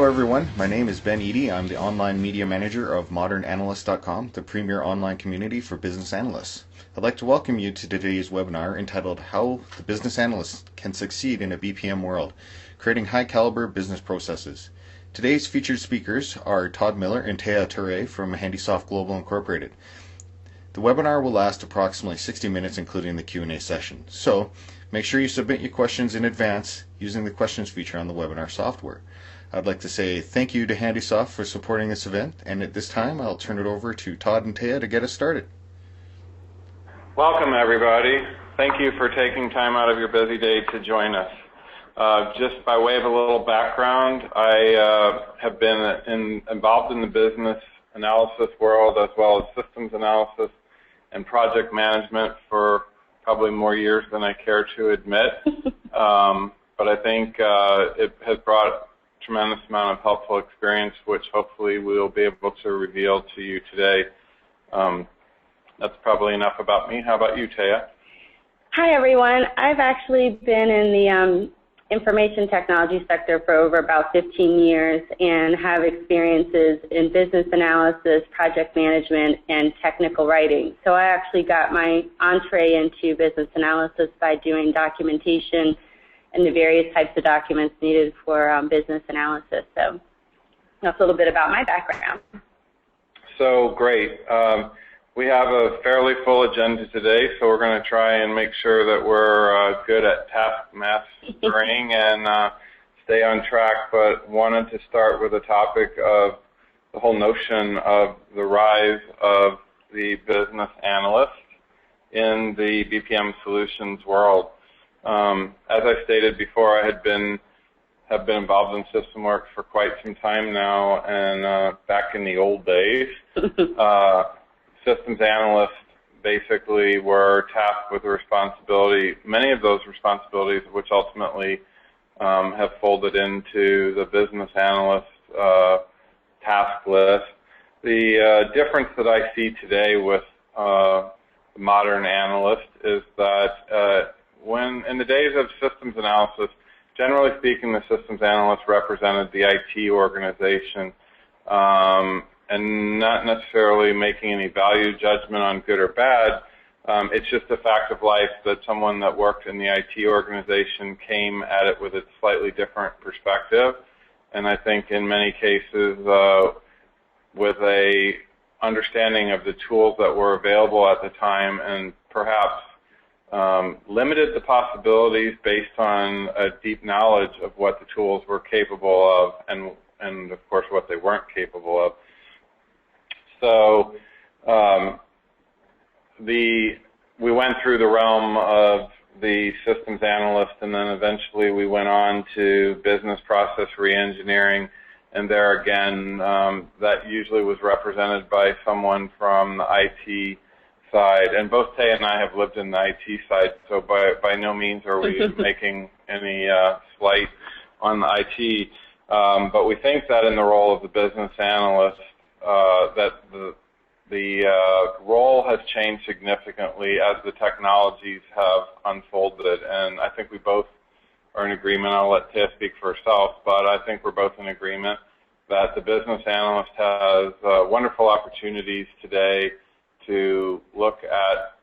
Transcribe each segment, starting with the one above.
everyone, my name is Ben Eady. I'm the online media manager of ModernAnalyst.com, the premier online community for business analysts. I'd like to welcome you to today's webinar entitled How the Business Analyst Can Succeed in a BPM World, Creating High Caliber Business Processes. Today's featured speakers are Todd Miller and Thea Toure from Handysoft Global Incorporated. The webinar will last approximately 60 minutes, including the Q&A session. So make sure you submit your questions in advance using the questions feature on the webinar software. I'd like to say thank you to Handysoft for supporting this event, and at this time I'll turn it over to Todd and Thea to get us started. Welcome everybody. Thank you for taking time out of your busy day to join us. Just by way of a little background, I have been involved in the business analysis world as well as systems analysis and project management for probably more years than I care to admit. But I think it has brought tremendous amount of helpful experience, which hopefully we'll be able to reveal to you today. That's probably enough about me. How about you, Thea? Hi, everyone. I've actually been in the information technology sector for over about 15 years and have experiences in business analysis, project management, and technical writing. So I actually got my entree into business analysis by doing documentation and the various types of documents needed for business analysis. So that's a little bit about my background. So great. We have a fairly full agenda today, so we're going to try and make sure that we're good at task mastering and stay on track, but wanted to start with a topic of the whole notion of the rise of the business analyst in the BPM solutions world. As I stated before, I have been involved in system work for quite some time now, and back in the old days, systems analysts basically were tasked with the responsibility, many of those responsibilities which ultimately have folded into the business analyst task list. The difference that I see today with the modern analyst is that when in the days of systems analysis, generally speaking, the systems analyst represented the IT organization and not necessarily making any value judgment on good or bad. It's just a fact of life that someone that worked in the IT organization came at it with a slightly different perspective, and I think in many cases with a understanding of the tools that were available at the time, and perhaps limited the possibilities based on a deep knowledge of what the tools were capable of and of course what they weren't capable of. So we went through the realm of the systems analyst, and then eventually we went on to business process reengineering, and there again that usually was represented by someone from the IT side, and both Tay and I have lived in the IT side, so by no means are we making any slight on the IT, but we think that in the role of the business analyst, that the role has changed significantly as the technologies have unfolded, and I think we both are in agreement. I'll let Tay speak for herself, but I think we're both in agreement that the business analyst has wonderful opportunities today to look at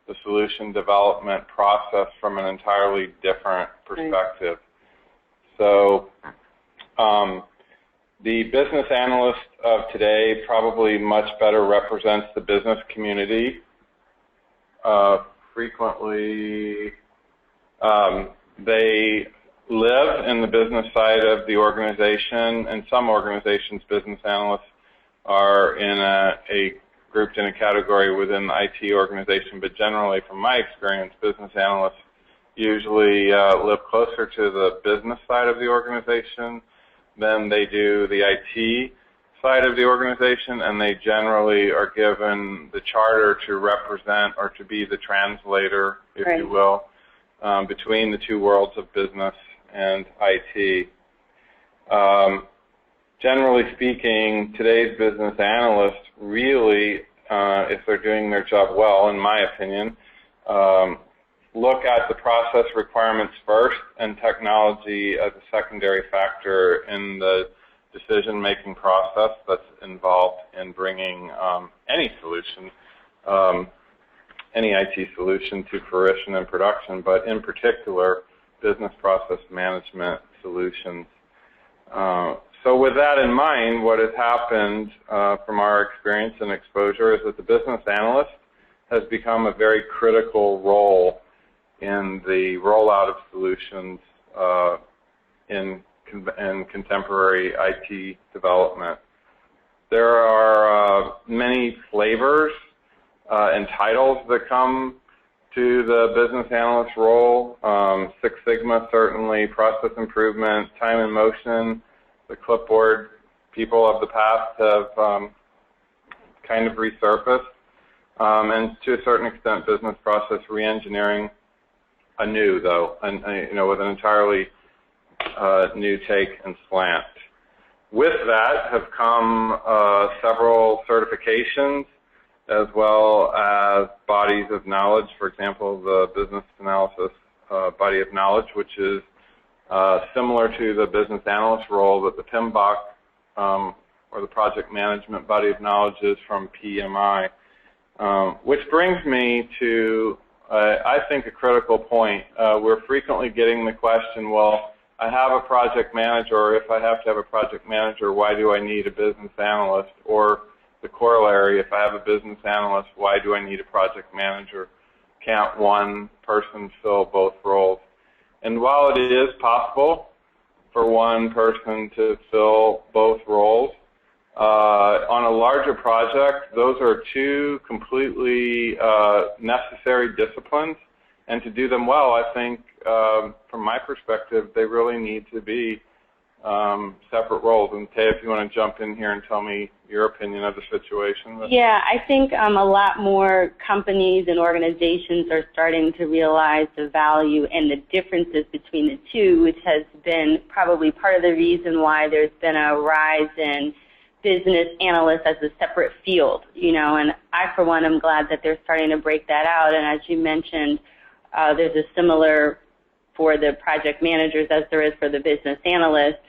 the solution development process from an entirely different perspective. So the business analyst of today probably much better represents the business community. Frequently, they live in the business side of the organization, and some organizations, business analysts are in grouped in a category within the IT organization, but generally, from my experience, business analysts usually live closer to the business side of the organization than they do the IT side of the organization, and they generally are given the charter to represent or to be the translator, if you will, between the two worlds of business and IT. Generally speaking, today's business analysts really, if they're doing their job well, in my opinion, look at the process requirements first and technology as a secondary factor in the decision-making process that's involved in bringing any solution, any IT solution to fruition and production, but in particular, business process management solutions. So with that in mind, what has happened from our experience and exposure is that the business analyst has become a very critical role in the rollout of solutions in contemporary IT development. There are many flavors and titles that come to the business analyst role. Six Sigma, certainly, process improvement, time and motion, the clipboard people of the past have kind of resurfaced, and to a certain extent, business process reengineering anew, though, and with an entirely new take and slant. With that have come several certifications as well as bodies of knowledge. For example, the business analysis body of knowledge, which is similar to the business analyst role that the PMBOK or the project management body of knowledge is from PMI, which brings me to, I think, a critical point. We're frequently getting the question, well, I have a project manager, or if I have to have a project manager, why do I need a business analyst? Or the corollary, if I have a business analyst, why do I need a project manager? Can't one person fill both roles? And while it is possible for one person to fill both roles, on a larger project, those are two completely necessary disciplines, and to do them well, I think, from my perspective, they really need to be separate roles. And Tay, if you want to jump in here and tell me your opinion of the situation. Yeah, I think a lot more companies and organizations are starting to realize the value and the differences between the two, which has been probably part of the reason why there's been a rise in business analysts as a separate field, and I, for one, am glad that they're starting to break that out. And as you mentioned, there's a similar for the project managers as there is for the business analysts.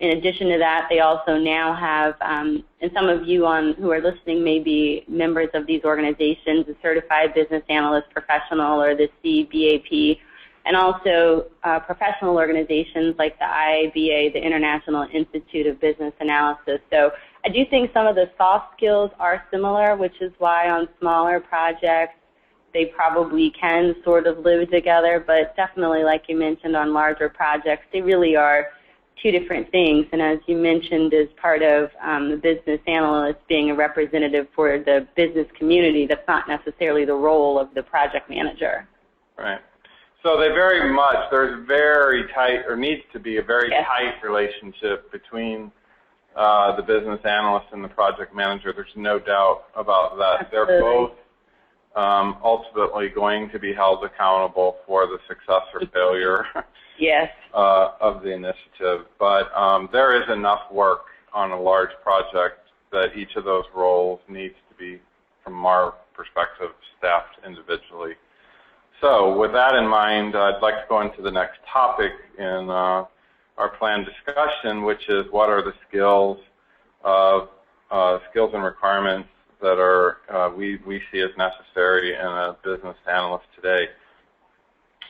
In addition to that, they also now have, and some of you who are listening may be members of these organizations, the Certified Business Analyst Professional or the CBAP, and also professional organizations like the IABA, the International Institute of Business Analysis. So I do think some of the soft skills are similar, which is why on smaller projects they probably can sort of live together, but definitely, like you mentioned, on larger projects, they really are two different things. And as you mentioned, as part of the business analyst being a representative for the business community, that's not necessarily the role of the project manager. Right. So they very much, there's very tight, or needs to be a very tight relationship between the business analyst and the project manager. There's no doubt about that. Absolutely. They're both ultimately going to be held accountable for the success or failure of the initiative. But there is enough work on a large project that each of those roles needs to be, from our perspective, staffed individually. So with that in mind, I'd like to go into the next topic in our planned discussion, which is what are the skills and requirements that are we see as necessary in a business analyst today.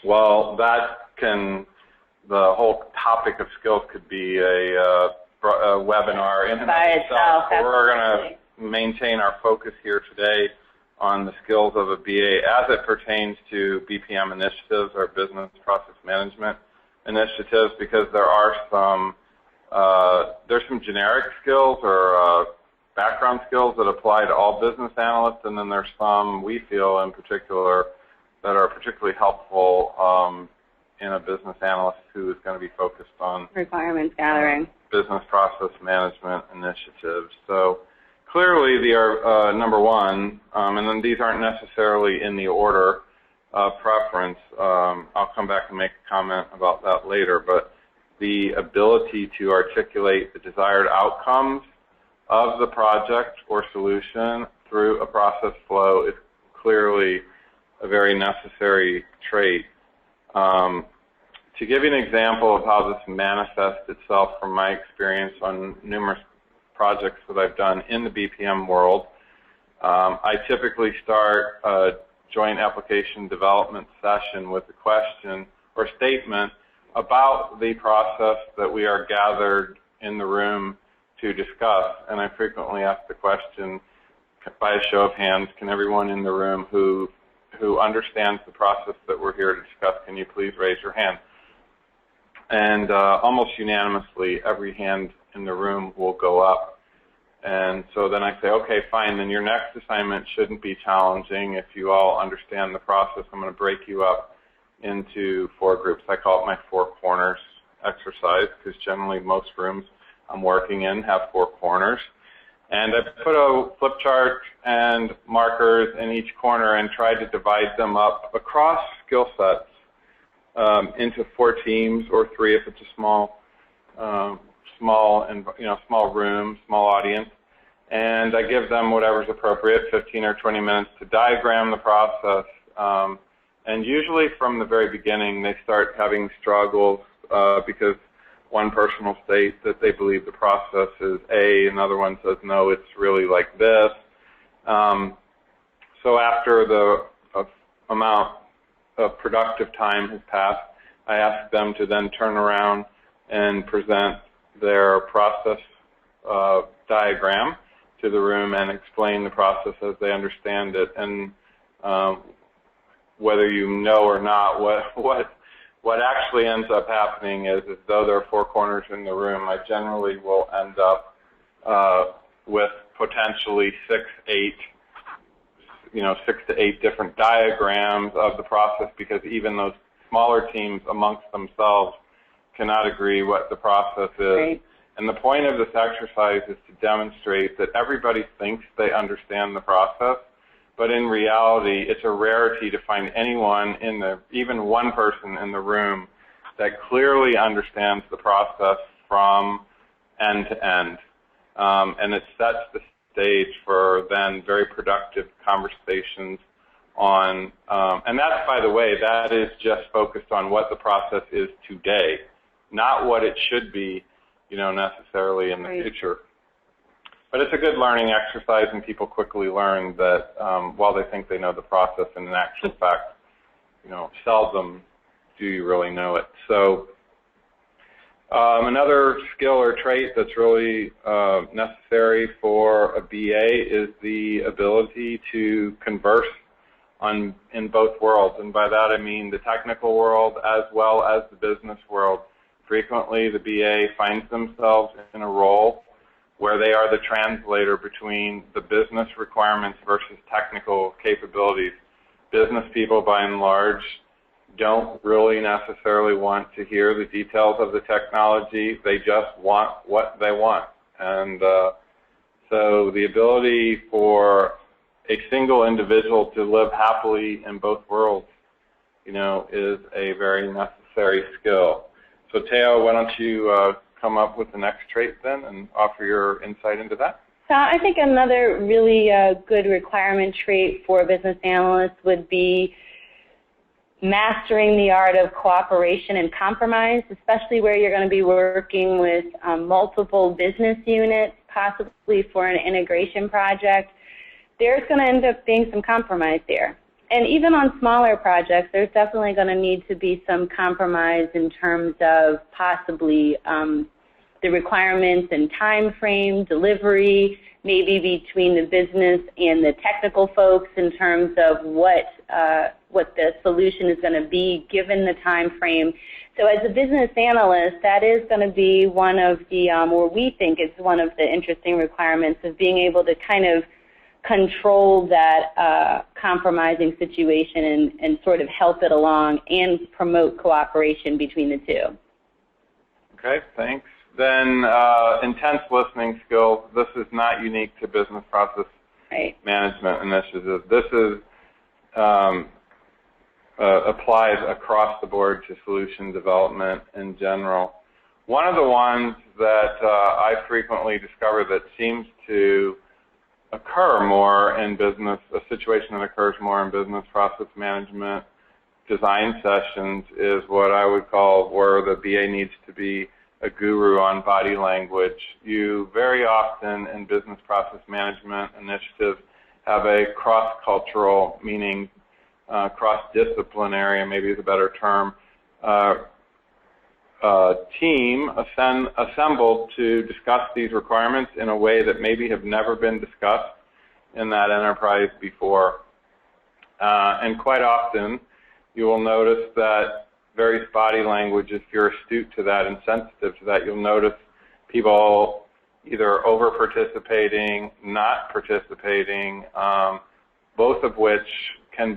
Well, the whole topic of skills could be a webinar in and of itself. We're going to maintain our focus here today on the skills of a BA as it pertains to BPM initiatives or business process management initiatives, because there are there's some generic skills or background skills that apply to all business analysts, and then there's some, we feel in particular, that are particularly helpful in a business analyst who is going to be focused on requirements gathering, business process management initiatives. So clearly they are number one, and then these aren't necessarily in the order of preference. I'll come back and make a comment about that later, but the ability to articulate the desired outcomes of the project or solution through a process flow is clearly a very necessary trait. To give you an example of how this manifests itself from my experience on numerous projects that I've done in the BPM world, I typically start a joint application development session with a question or statement about the process that we are gathered in the room to discuss. And I frequently ask the question, by a show of hands, can everyone in the room who understands the process that we're here to discuss, can you please raise your hand? And almost unanimously, every hand in the room will go up. And so then I say, okay, fine, then your next assignment shouldn't be challenging. If you all understand the process, I'm going to break you up into 4 groups. I call it my 4 corners exercise, because generally most rooms I'm working in have 4 corners. And I put a flip chart and markers in each corner and try to divide them up across skill sets into 4 teams, or 3 if it's a small room, small audience. And I give them whatever's appropriate, 15 or 20 minutes to diagram the process. And usually from the very beginning, they start having struggles because one person will state that they believe the process is A, another one says, no, it's really like this. So after the amount of productive time has passed, I ask them to then turn around and present their process diagram to the room and explain the process as they understand it. And whether you know or not, what actually ends up happening is, as though there are 4 corners in the room, I generally will end up with potentially 6 to 8 different diagrams of the process, because even those smaller teams amongst themselves cannot agree what the process is. Right. And the point of this exercise is to demonstrate that everybody thinks they understand the process, but in reality, it's a rarity to find anyone even one person in the room that clearly understands the process from end to end. And it sets the stage for then very productive conversations on, and that's, by the way, that is just focused on what the process is today, not what it should be, necessarily in the future. But it's a good learning exercise, and people quickly learn that while they think they know the process, in actual fact, seldom do you really know it. So another skill or trait that's really necessary for a BA is the ability to converse in both worlds. And by that I mean the technical world as well as the business world. Frequently the BA finds themselves in a role where they are the translator between the business requirements versus technical capabilities. Business people, by and large, don't really necessarily want to hear the details of the technology. They just want what they want. And so the ability for a single individual to live happily in both worlds, is a very necessary skill. So Teo, why don't you come up with the next trait then and offer your insight into that? So I think another really good requirement trait for a business analyst would be mastering the art of cooperation and compromise, especially where you're going to be working with multiple business units, possibly for an integration project. There's going to end up being some compromise there. And even on smaller projects, there's definitely going to need to be some compromise in terms of possibly the requirements and time frame, delivery, maybe between the business and the technical folks in terms of what the solution is going to be given the time frame. So as a business analyst, that is going to be one of the, or we think it's one of the interesting requirements of being able to kind of control that compromising situation and sort of help it along and promote cooperation between the two. Okay, thanks. Then intense listening skills. This is not unique to business process management initiatives. This is applies across the board to solution development in general. One of the ones that I frequently discover that seems to occur occur more in business, a situation that occurs more in business process management design sessions is what I would call where the BA needs to be a guru on body language. You very often in business process management initiatives have a cross-cultural, meaning cross-disciplinary, maybe is a better term, team assembled to discuss these requirements in a way that maybe have never been discussed in that enterprise before. And quite often, you will notice that various body language, if you're astute to that and sensitive to that, you'll notice people either over-participating, not participating, both of which can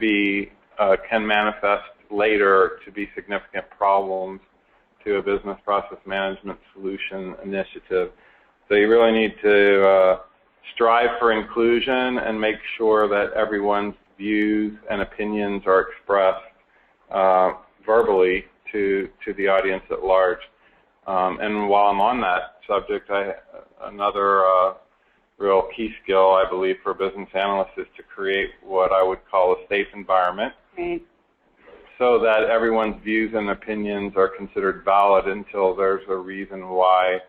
manifest later to be significant problems to a business process management solution initiative. So you really need to strive for inclusion and make sure that everyone's views and opinions are expressed verbally to the audience at large. And while I'm on that subject, another real key skill, I believe, for business analysts is to create what I would call a safe environment. Right. So that everyone's views and opinions are considered valid until there's a reason why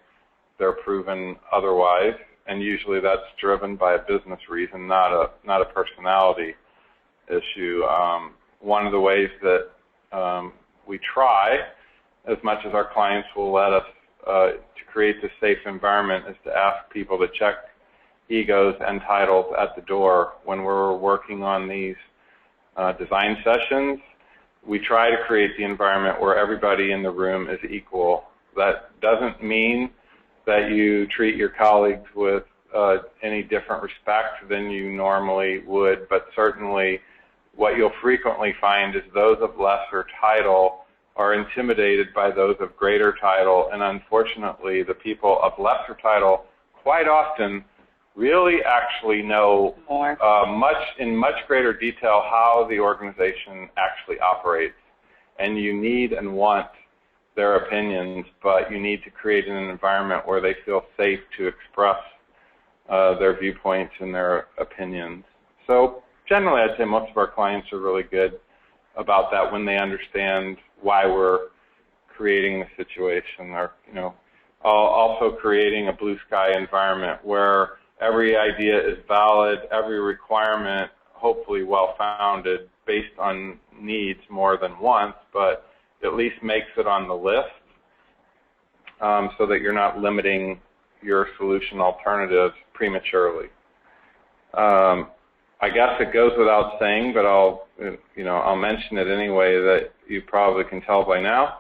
they're proven otherwise. And usually that's driven by a business reason, not a personality issue. One of the ways that we try, as much as our clients will let us, to create this safe environment is to ask people to check egos and titles at the door. When we're working on these design sessions, we try to create the environment where everybody in the room is equal. That doesn't mean that you treat your colleagues with any different respect than you normally would, but certainly what you'll frequently find is those of lesser title are intimidated by those of greater title, and unfortunately the people of lesser title quite often really actually know more. In much greater detail how the organization actually operates. And you need and want their opinions, but you need to create an environment where they feel safe to express their viewpoints and their opinions. So generally, I'd say most of our clients are really good about that when they understand why we're creating the situation, or also creating a blue sky environment where every idea is valid, every requirement hopefully well-founded based on needs more than once, but at least makes it on the list so that you're not limiting your solution alternatives prematurely. I guess it goes without saying, but I'll mention it anyway, that you probably can tell by now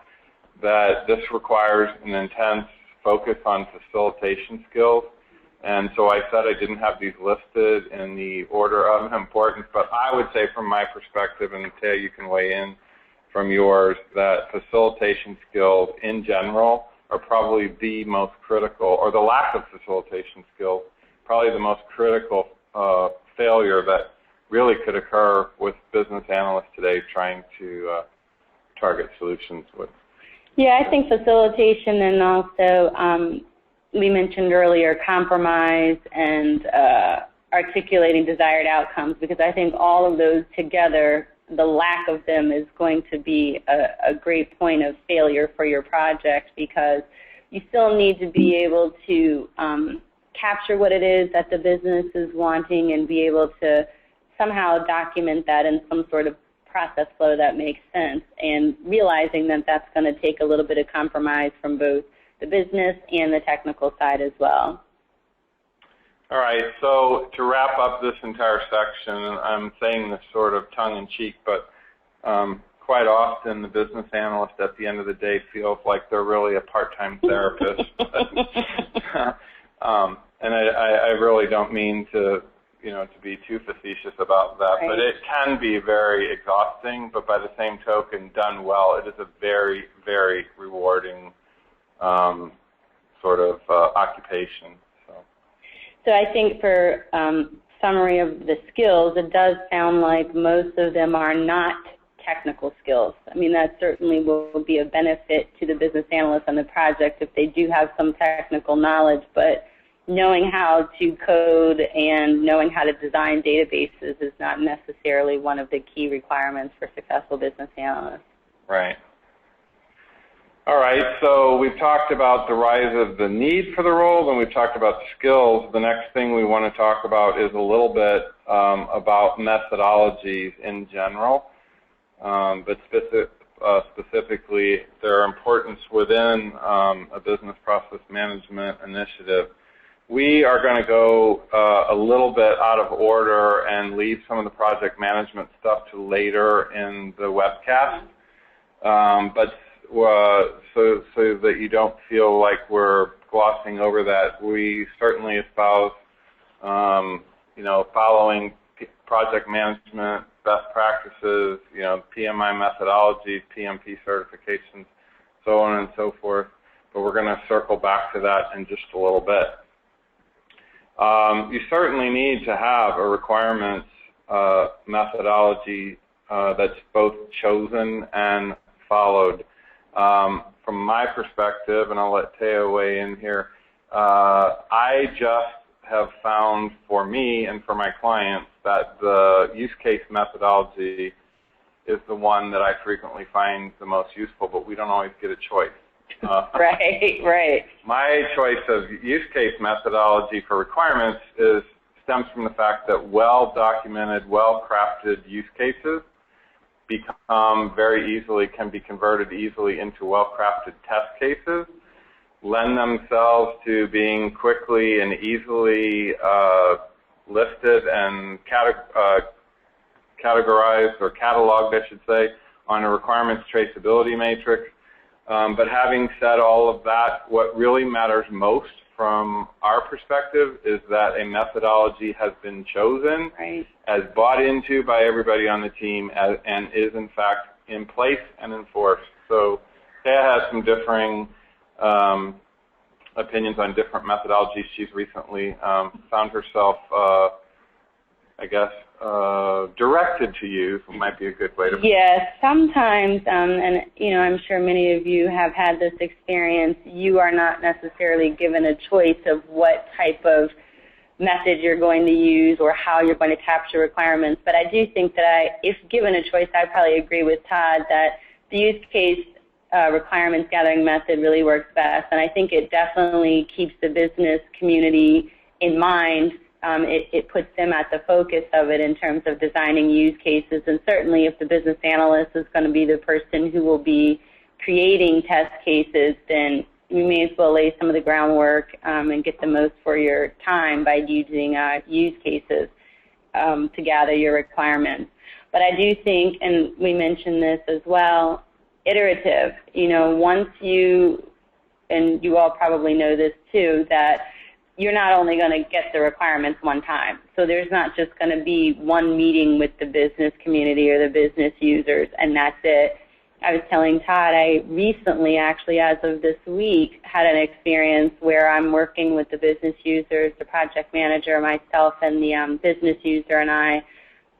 that this requires an intense focus on facilitation skills. And so I said I didn't have these listed in the order of importance, but I would say from my perspective, and Taya, you can weigh in from yours, that facilitation skills in general are probably the most critical, or the lack of facilitation skills, probably the most critical failure that really could occur with business analysts today trying to target solutions with. Yeah, I think facilitation, and also we mentioned earlier compromise and articulating desired outcomes, because I think all of those together, the lack of them is going to be a great point of failure for your project, because you still need to be able to capture what it is that the business is wanting and be able to somehow document that in some sort of process flow that makes sense, and realizing that that's going to take a little bit of compromise from both the business and the technical side as well. All right, so to wrap up this entire section, and I'm saying this sort of tongue-in-cheek, but quite often the business analyst at the end of the day feels like they're really a part-time therapist. And I really don't mean to be too facetious about that, right. But it can be very exhausting, but by the same token, done well, it is a very, very rewarding sort of occupation. So I think for summary of the skills, it does sound like most of them are not technical skills. I mean, that certainly will be a benefit to the business analyst on the project if they do have some technical knowledge, but knowing how to code and knowing how to design databases is not necessarily one of the key requirements for successful business analysts. Right. All right, so we've talked about the rise of the need for the role, and we've talked about the skills. The next thing we want to talk about is a little bit about methodologies in general, but specifically their importance within a business process management initiative. We are going to go a little bit out of order and leave some of the project management stuff to later in the webcast, but so that you don't feel like we're glossing over that, we certainly espouse, following project management best practices, PMI methodologies, PMP certifications, so on and so forth. But we're going to circle back to that in just a little bit. You certainly need to have a requirements methodology that's both chosen and followed. From my perspective, and I'll let Teo weigh in here, I just have found for me and for my clients that the use case methodology is the one that I frequently find the most useful, but we don't always get a choice. Right. My choice of use case methodology for requirements stems from the fact that well-documented, well-crafted use cases can be converted easily into well-crafted test cases, lend themselves to being quickly and easily listed and categorized or cataloged, I should say, on a requirements traceability matrix. But having said all of that, what really matters most from our perspective is that a methodology has been chosen, right, as bought into by everybody on the team, and is in fact in place and enforced. So Taya has some differing opinions on different methodologies. She's recently found herself, directed to use, might be a good way to put it. Yes, sometimes, and I'm sure many of you have had this experience, you are not necessarily given a choice of what type of method you're going to use or how you're going to capture requirements. But I do think that if given a choice, I probably agree with Todd that the use case requirements gathering method really works best. And I think it definitely keeps the business community in mind. It puts them at the focus of it in terms of designing use cases. And certainly if the business analyst is going to be the person who will be creating test cases, then you may as well lay some of the groundwork and get the most for your time by using use cases to gather your requirements. But I do think, and we mentioned this as well, iterative. Once you, and you all probably know this too, that you're not only going to get the requirements one time. So there's not just going to be one meeting with the business community or the business users and that's it. I was telling Todd, I recently, actually as of this week, had an experience where I'm working with the business users, the project manager, myself, and the business user and I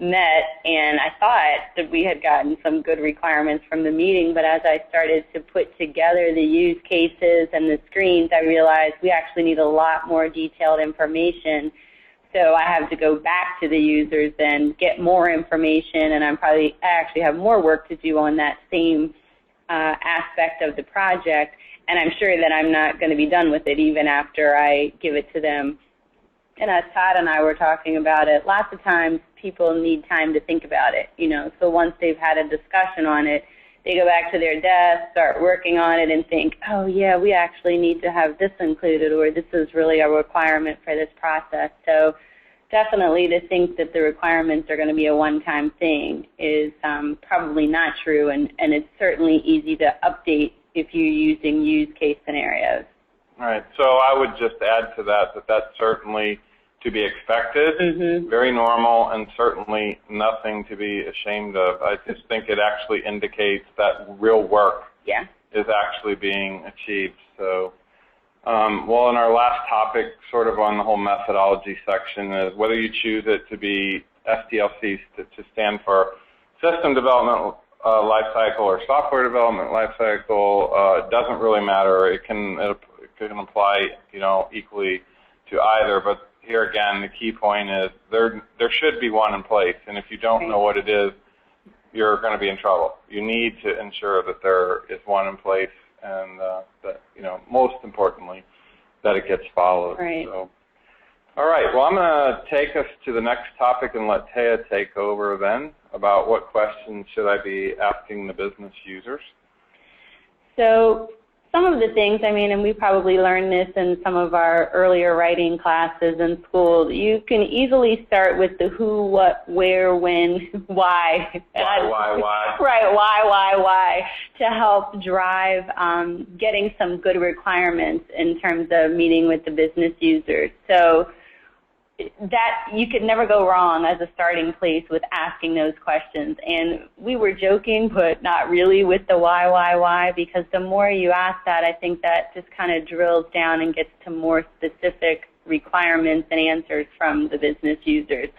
met, and I thought that we had gotten some good requirements from the meeting, but as I started to put together the use cases and the screens, I realized we actually need a lot more detailed information. So I have to go back to the users and get more information, and I actually have more work to do on that same aspect of the project, and I'm sure that I'm not going to be done with it even after I give it to them. And as Todd and I were talking about it, lots of times people need time to think about it, so once they've had a discussion on it, they go back to their desk, start working on it, and think, oh, yeah, we actually need to have this included, or this is really a requirement for this process. So definitely to think that the requirements are going to be a one-time thing is probably not true, and it's certainly easy to update if you're using use case scenarios. All right. So I would just add to that that's certainly to be expected, very normal, and certainly nothing to be ashamed of. I just think it actually indicates that real work is actually being achieved. So, well, in our last topic, sort of on the whole methodology section, is whether you choose it to be SDLC to stand for System Development Lifecycle or Software Development Lifecycle, it doesn't really matter. It can apply, equally to either. But here again, the key point is there should be one in place, and if you don't know what it is, you're going to be in trouble. You need to ensure that there is one in place, and that, most importantly, that it gets followed. Right. So, all right. Well, I'm going to take us to the next topic and let Taya take over then about what questions should I be asking the business users. So some of the things, and we probably learned this in some of our earlier writing classes in school, you can easily start with the who, what, where, when, why. Why. Right, why, to help drive getting some good requirements in terms of meeting with the business users. So that you could never go wrong as a starting place with asking those questions. And we were joking, but not really, with the why, because the more you ask that, I think that just kind of drills down and gets to more specific requirements and answers from the business users.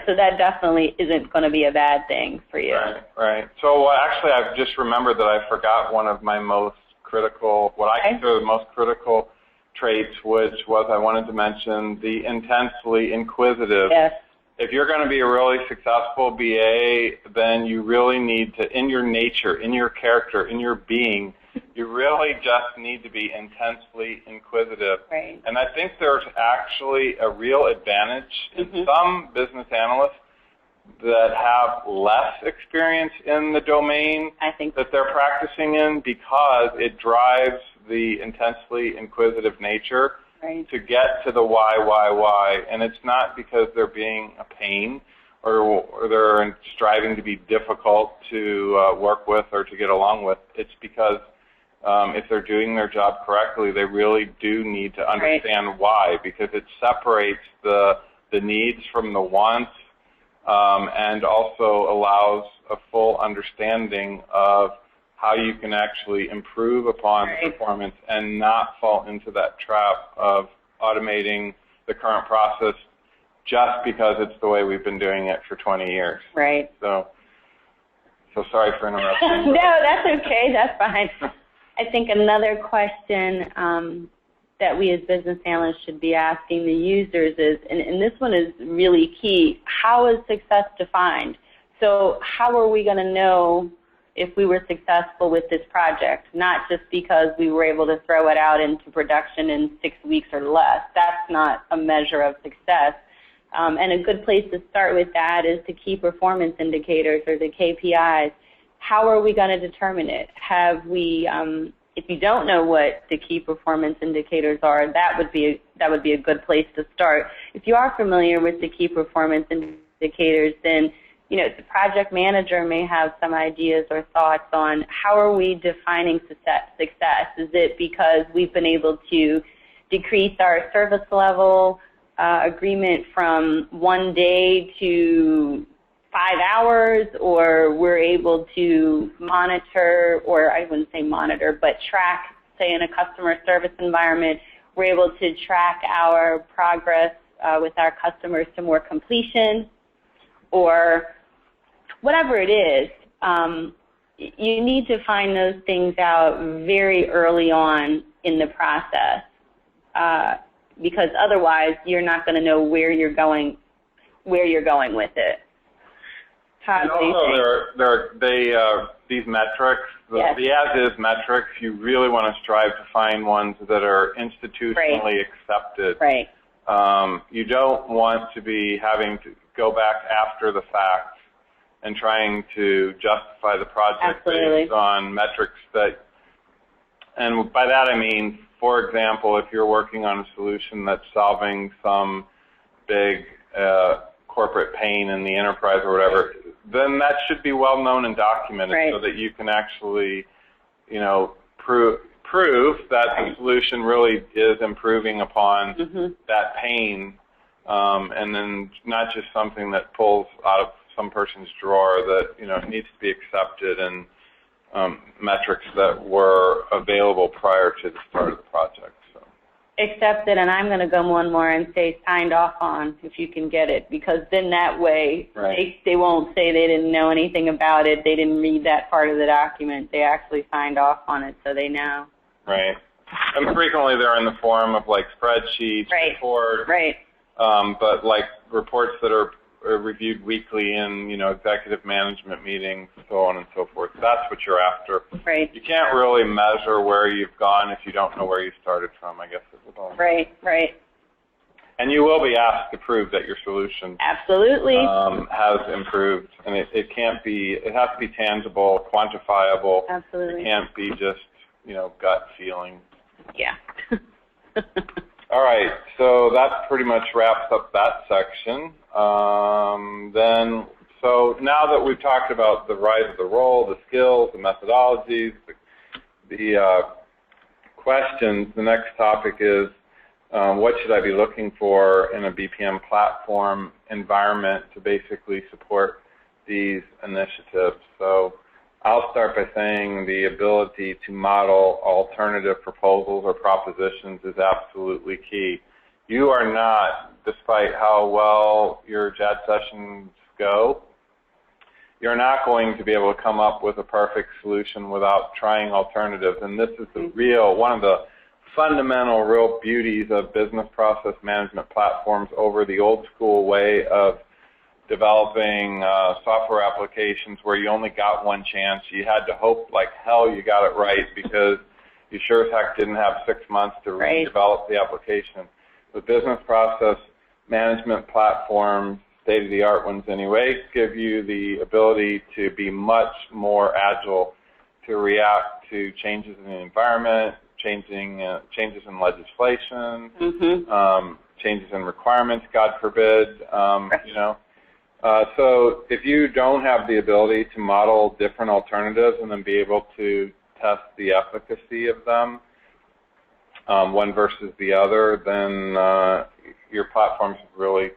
So that definitely isn't going to be a bad thing for you. Right. So actually, I've just remembered that I forgot one of my most critical, what I consider the most critical traits, which was I wanted to mention the intensely inquisitive. Yes. If you're going to be a really successful BA, then you really need to, in your nature, in your character, in your being, you really just need to be intensely inquisitive. Right. And I think there's actually a real advantage in some business analysts that have less experience in the domain that they're practicing in, because it drives the intensely inquisitive nature to get to the why. And it's not because they're being a pain or they're striving to be difficult to work with or to get along with. It's because if they're doing their job correctly, they really do need to understand why, because it separates the needs from the wants, and also allows a full understanding of how you can actually improve upon performance and not fall into that trap of automating the current process just because it's the way we've been doing it for 20 years. Right. So sorry for interrupting. No, that's okay. That's fine. I think another question that we as business analysts should be asking the users is, and this one is really key, how is success defined? So how are we going to know if we were successful with this project, not just because we were able to throw it out into production in 6 weeks or less? That's not a measure of success. And a good place to start with that is the key performance indicators, or the KPIs. How are we going to determine it? Have we, if you don't know what the key performance indicators are, that would be a good place to start. If you are familiar with the key performance indicators, then the project manager may have some ideas or thoughts on how are we defining success. Is it because we've been able to decrease our service level agreement from 1 day to 5 hours, or we're able to monitor, or I wouldn't say monitor, but track, say in a customer service environment, we're able to track our progress with our customers to more completion, or whatever it is. You need to find those things out very early on in the process, because otherwise you're not going to know where you're going with it. And also, these metrics, the as-is metrics, you really want to strive to find ones that are institutionally accepted. Right. You don't want to be having to go back after the fact and trying to justify the project based on metrics and by that I mean, for example, if you're working on a solution that's solving some big corporate pain in the enterprise or whatever, then that should be well known and documented so that you can actually, prove that the solution really is improving upon that pain, and then not just something that pulls out of some person's drawer that, it needs to be accepted, and metrics that were available prior to the start of the project. Accepted, and I'm going to go one more and say signed off on, if you can get it, because then that way they won't say they didn't know anything about it, they didn't read that part of the document, they actually signed off on it, so they know. Right. And frequently they're in the form of like spreadsheets, reports, but like reports that are reviewed weekly in, executive management meetings, so on and so forth. That's what you're after. Right. You can't really measure where you've gone if you don't know where you started from, I guess is the point. Right. And you will be asked to prove that your solution absolutely has improved, and it has to be tangible, quantifiable. Absolutely. It can't be just, gut feeling. Yeah. All right, so that pretty much wraps up that section. So now that we've talked about the rise of the role, the skills, the methodologies, the questions, the next topic is what should I be looking for in a BPM platform environment to basically support these initiatives. So I'll start by saying the ability to model alternative proposals or propositions is absolutely key. You are not, despite how well your JAD sessions go, you're not going to be able to come up with a perfect solution without trying alternatives. And this is one of the fundamental real beauties of business process management platforms over the old school way of developing software applications where you only got one chance. You had to hope like hell you got it right because you sure as heck didn't have 6 months to redevelop the application. The business process management platforms, state-of-the-art ones anyway, give you the ability to be much more agile, to react to changes in the environment, changes in legislation, changes in requirements, God forbid, So if you don't have the ability to model different alternatives and then be able to test the efficacy of them, one versus the other, then your platform's really,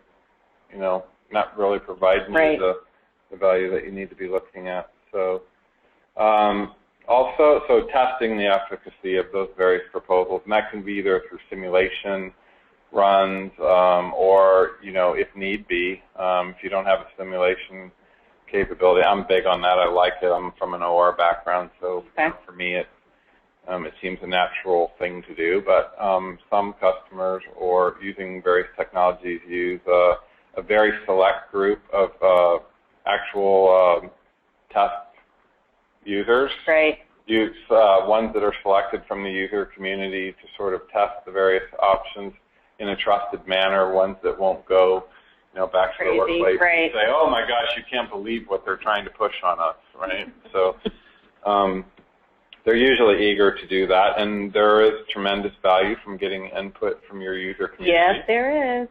not really providing you the value that you need to be looking at. So so testing the efficacy of those various proposals, and that can be either through simulation runs or, if need be, if you don't have a simulation capability. I'm big on that. I like it. I'm from an OR background, so for me it seems a natural thing to do. But some customers or using various technologies use a very select group of actual test users. Use ones that are selected from the user community to sort of test the various options in a trusted manner, ones that won't go, back to the workplace and say, oh my gosh, you can't believe what they're trying to push on us, right? So they're usually eager to do that, and there is tremendous value from getting input from your user community. Yes, there is.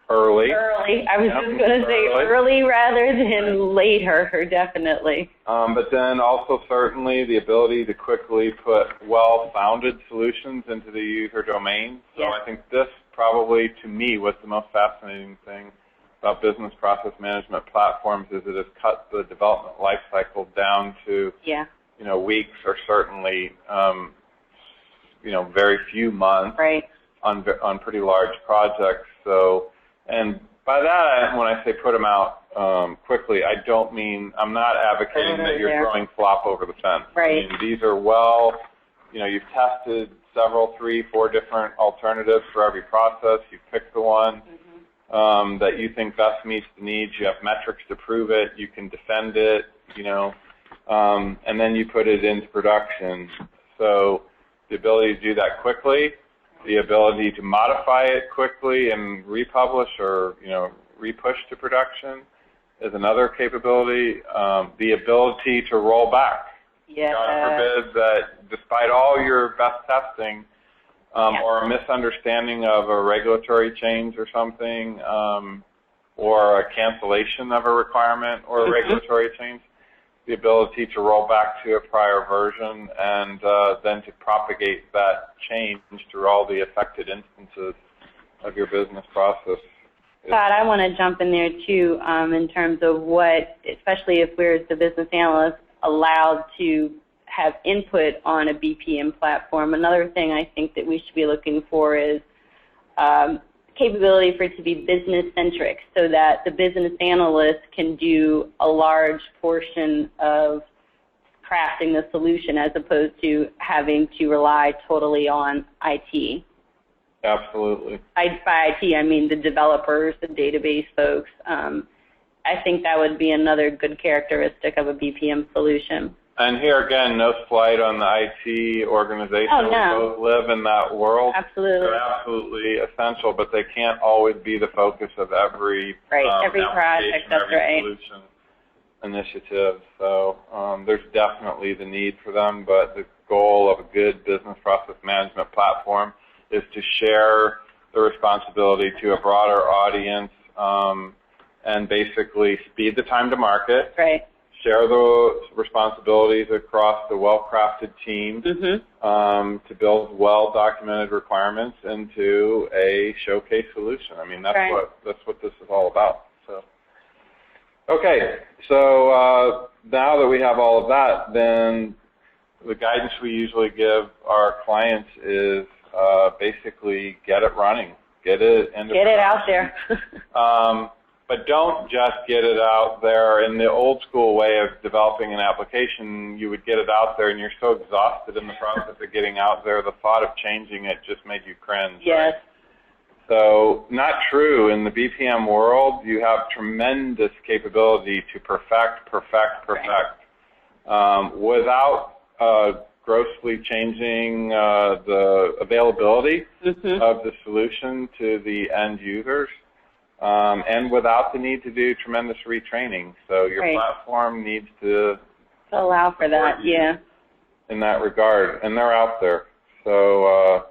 Early. I was just going to say early rather than later, definitely. But then also certainly the ability to quickly put well-founded solutions into the user domain. So I think this probably, to me, was the most fascinating thing about business process management platforms is it has cut the development life cycle down to, weeks or certainly, very few months on pretty large projects. So, and by that, when I say put them out quickly, I don't mean, I'm not advocating that you're throwing flop over the fence. I mean, these are you've tested several, 3, 4 different alternatives for every process. You've picked the one that you think best meets the needs. You have metrics to prove it. You can defend it, and then you put it into production. So the ability to do that quickly, the ability to modify it quickly and republish or, repush to production is another capability. The ability to roll back. God forbid that despite all your best testing or a misunderstanding of a regulatory change or something or a cancellation of a requirement or a regulatory change, the ability to roll back to a prior version and then to propagate that change through all the affected instances of your business process. Scott, I want to jump in there too in terms of what, especially if we're the business analyst, allowed to have input on a BPM platform. Another thing I think that we should be looking for is capability for it to be business-centric so that the business analyst can do a large portion of crafting the solution as opposed to having to rely totally on IT. Absolutely. By IT, I mean the developers, the database folks. I think that would be another good characteristic of a BPM solution. And here again, no slight on the IT organization. Oh, no. We both live in that world. Absolutely. They're absolutely essential, but they can't always be the focus of every every project. That's every right. Solution initiative. So there's definitely the need for them, but the goal of a good business process management platform is to share the responsibility to a broader audience and basically speed the time to market. Right. Share the responsibilities across the well-crafted team to build well-documented requirements into a showcase solution. I mean, that's what this is all about. So, okay, so now that we have all of that, then the guidance we usually give our clients is basically get it running, get it into get it out there. But don't just get it out there. In the old school way of developing an application, you would get it out there and you're so exhausted in the process of getting out there, the thought of changing it just made you cringe. Yes. Right? So not true. In the BPM world, you have tremendous capability to perfect without grossly changing the availability of the solution to the end users. And without the need to do tremendous retraining. So your platform needs to allow for that, in that regard, and they're out there. So,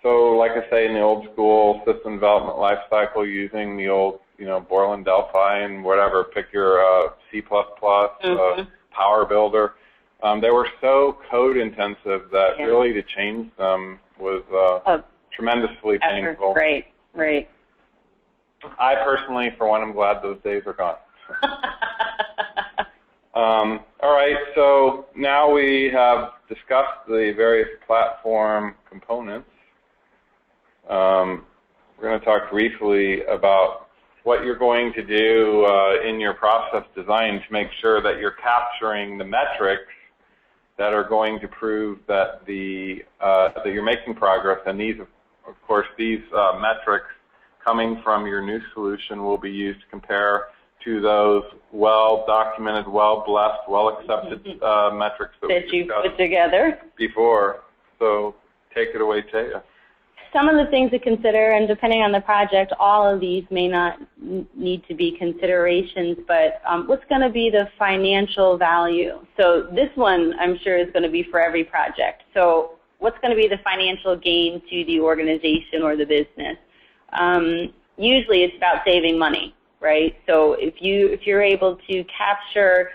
like I say, in the old school system development lifecycle, using the old, Borland, Delphi, and whatever, pick your C++, Power Builder. They were so code intensive that really to change them was tremendously painful. Right. I personally, for one, am glad those days are gone. All right, so now we have discussed the various platform components. We're going to talk briefly about what you're going to do in your process design to make sure that you're capturing the metrics that are going to prove that that you're making progress. And these, of course, these metrics coming from your new solution will be used to compare to those well-documented, well-blessed, well-accepted metrics that you put together before. So take it away, Taya. Some of the things to consider, and depending on the project, all of these may not need to be considerations, but what's going to be the financial value? So this one, I'm sure, is going to be for every project. So what's going to be the financial gain to the organization or the business? Usually it's about saving money, right? So if you're able to capture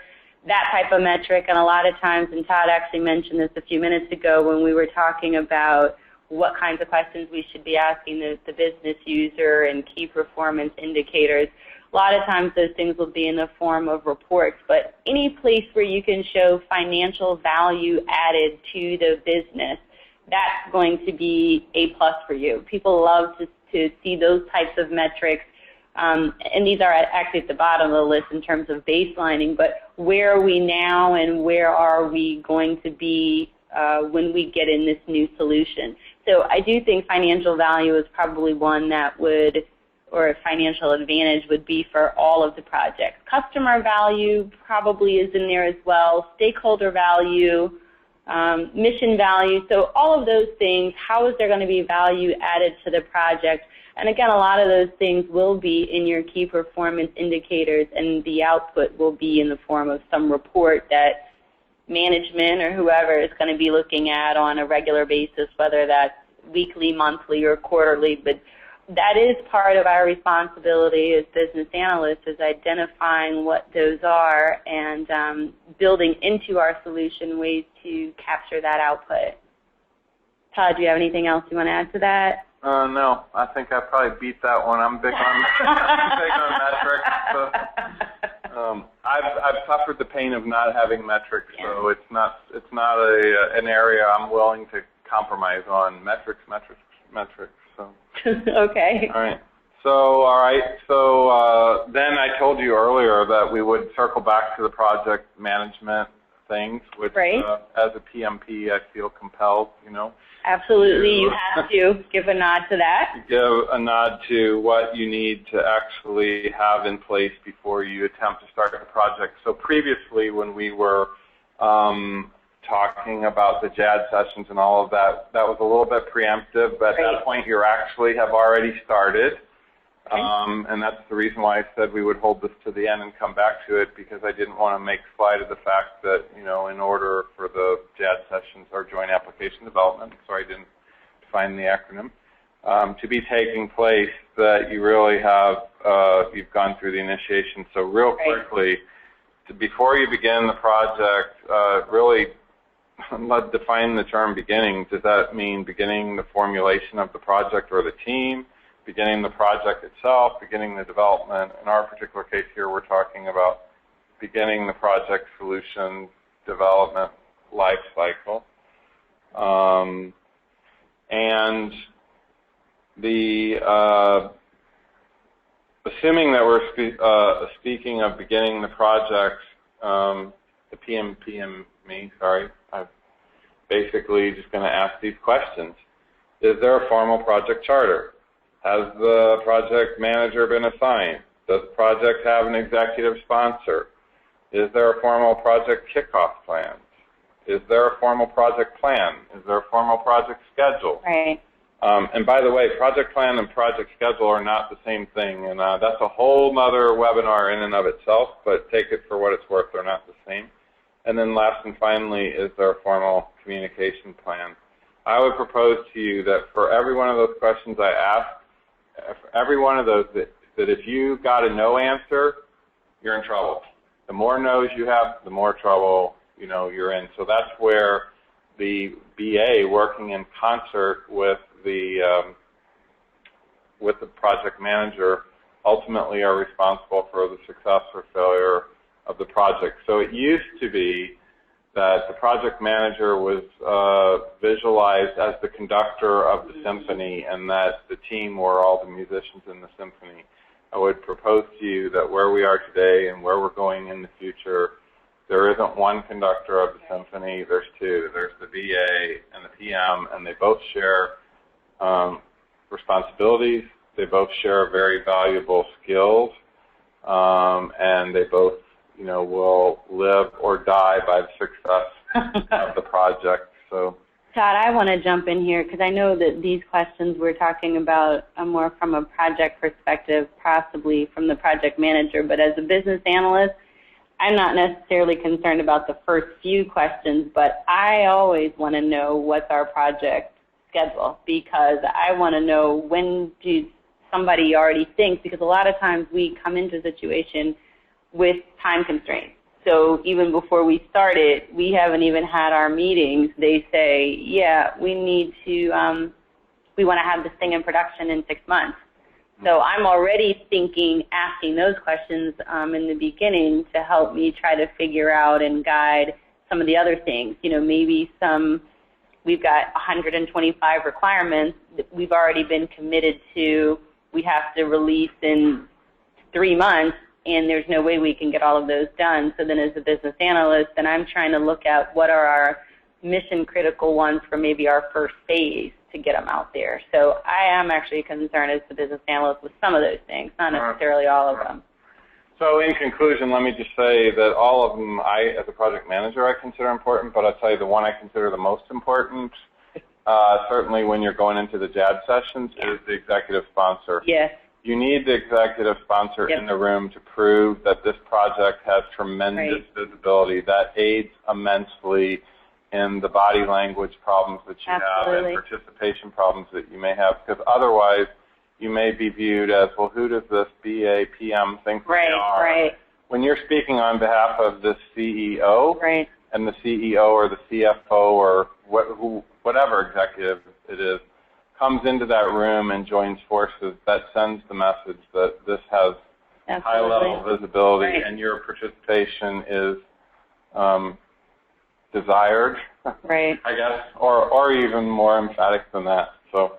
that type of metric, and a lot of times, and Todd actually mentioned this a few minutes ago when we were talking about what kinds of questions we should be asking the business user and key performance indicators, a lot of times those things will be in the form of reports, but any place where you can show financial value added to the business, that's going to be a plus for you. People love to see those types of metrics, and these are actually at the bottom of the list in terms of baselining, but where are we now and where are we going to be when we get in this new solution? So I do think financial value is probably one that would, or a financial advantage would be for all of the projects. Customer value probably is in there as well, stakeholder value, mission value. So all of those things, how is there going to be value added to the project? And again, a lot of those things will be in your key performance indicators, and the output will be in the form of some report that management or whoever is going to be looking at on a regular basis, whether that's weekly, monthly, or quarterly. But that is part of our responsibility as business analysts, is identifying what those are and building into our solution ways to capture that output. Todd, do you have anything else you want to add to that? No, I think I probably beat that one. I'm big on metrics. So, I've suffered the pain of not having metrics, so it's not an area I'm willing to compromise on. Metrics. So. Okay. All right. So then I told you earlier that we would circle back to the project management things, which right. As a PMP, I feel compelled, Absolutely, you have to give a nod to that. Give a nod to what you need to actually have in place before you attempt to start a project. So previously, when we were talking about the JAD sessions and all of that, that was a little bit preemptive, but at that point you actually have already started. And that's the reason why I said we would hold this to the end and come back to it, because I didn't want to make light of the fact that, in order for the JAD sessions, or Joint Application Development, sorry I didn't define the acronym, to be taking place, that you really have, you've gone through the initiation. So real quickly, before you begin the project, really let's define the term beginning. Does that mean beginning the formulation of the project or the team? Beginning the project itself, beginning the development? In our particular case here, we're talking about beginning the project solution development life cycle. And assuming that we're speaking of beginning the project, the PMP, I'm basically just going to ask these questions. Is there a formal project charter? Has the project manager been assigned? Does the project have an executive sponsor? Is there a formal project kickoff plan? Is there a formal project plan? Is there a formal project schedule? Right. And by the way, project plan and project schedule are not the same thing, and that's a whole other webinar in and of itself, but take it for what it's worth, they're not the same. And then last and finally, is there a formal communication plan? I would propose to you that for every one of those questions I asked, for every one of those, that if you got a no answer, you're in trouble. The more no's you have, the more trouble you're in. So that's where the BA, working in concert with the project manager, ultimately are responsible for the success or failure of the project. So it used to be that the project manager was visualized as the conductor of the symphony, and that the team were all the musicians in the symphony. I would propose to you that where we are today and where we're going in the future, there isn't one conductor of the symphony, there's two. There's the VA and the PM, and they both share responsibilities, they both share very valuable skills, and they both will live or die by the success of the project. So, Todd, I want to jump in here because I know that these questions we're talking about are more from a project perspective, possibly from the project manager, but as a business analyst, I'm not necessarily concerned about the first few questions, but I always want to know what's our project schedule, because I want to know when do somebody already think, because a lot of times we come into a situation with time constraints. So even before we started, we haven't even had our meetings. They say, yeah, we need to, we want to have this thing in production in 6 months. So I'm already thinking, asking those questions in the beginning to help me try to figure out and guide some of the other things. Maybe we've got 125 requirements that we've already been committed to. We have to release in 3 months, and there's no way we can get all of those done. So then as a business analyst, then I'm trying to look at what are our mission critical ones for maybe our first phase to get them out there. So I am actually concerned as the business analyst with some of those things, not necessarily all of them. So in conclusion, let me just say that all of them, as a project manager, I consider important, but I'll tell you the one I consider the most important, certainly when you're going into the JAD sessions, is the executive sponsor. Yes. You need the executive sponsor in the room to prove that this project has tremendous visibility. That aids immensely in the body language problems that you have and participation problems that you may have, because otherwise you may be viewed as, well, who does this BA, PM think they are? Right. When you're speaking on behalf of the CEO, and the CEO or the CFO or whatever executive it is, comes into that room and joins forces, that sends the message that this has high-level visibility and your participation is desired, I guess, or even more emphatic than that. So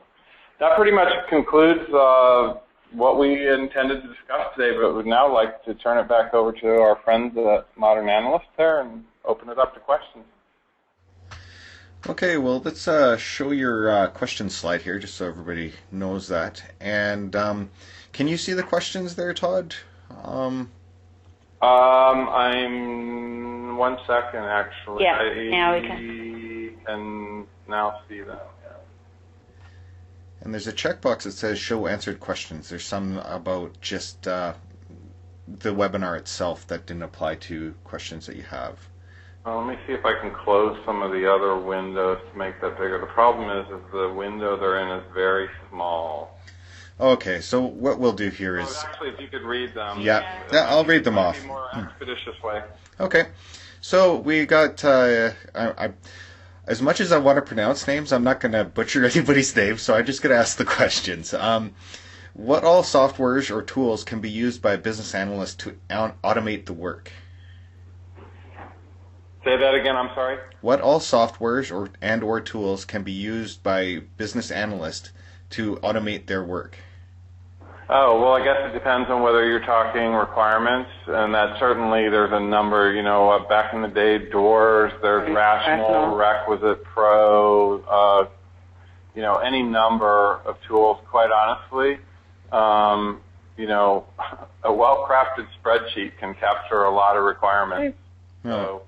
that pretty much concludes what we intended to discuss today, but would now like to turn it back over to our friends at Modern Analyst there and open it up to questions. Okay, well, let's show your question slide here, just so everybody knows that. And can you see the questions there, Todd? I'm 1 second, actually. Yeah, now we can now see them. Yeah. And there's a checkbox that says show answered questions. There's some about just the webinar itself that didn't apply to questions that you have. Let me see if I can close some of the other windows to make that bigger. The problem is the window they're in is very small. Okay, so what we'll do here is... Actually, if you could read them. Yeah, I'll read them off. Be more expeditious way. Okay, so we got... as much as I want to pronounce names, I'm not going to butcher anybody's name, so I'm just going to ask the questions. What all softwares or tools can be used by a business analyst to automate the work? Say that again, I'm sorry? What all softwares or tools can be used by business analysts to automate their work? Oh, well, I guess it depends on whether you're talking requirements, and that certainly there's a number, back in the day, doors, there's rational, requisite, pro, any number of tools, quite honestly. A well-crafted spreadsheet can capture a lot of requirements. So,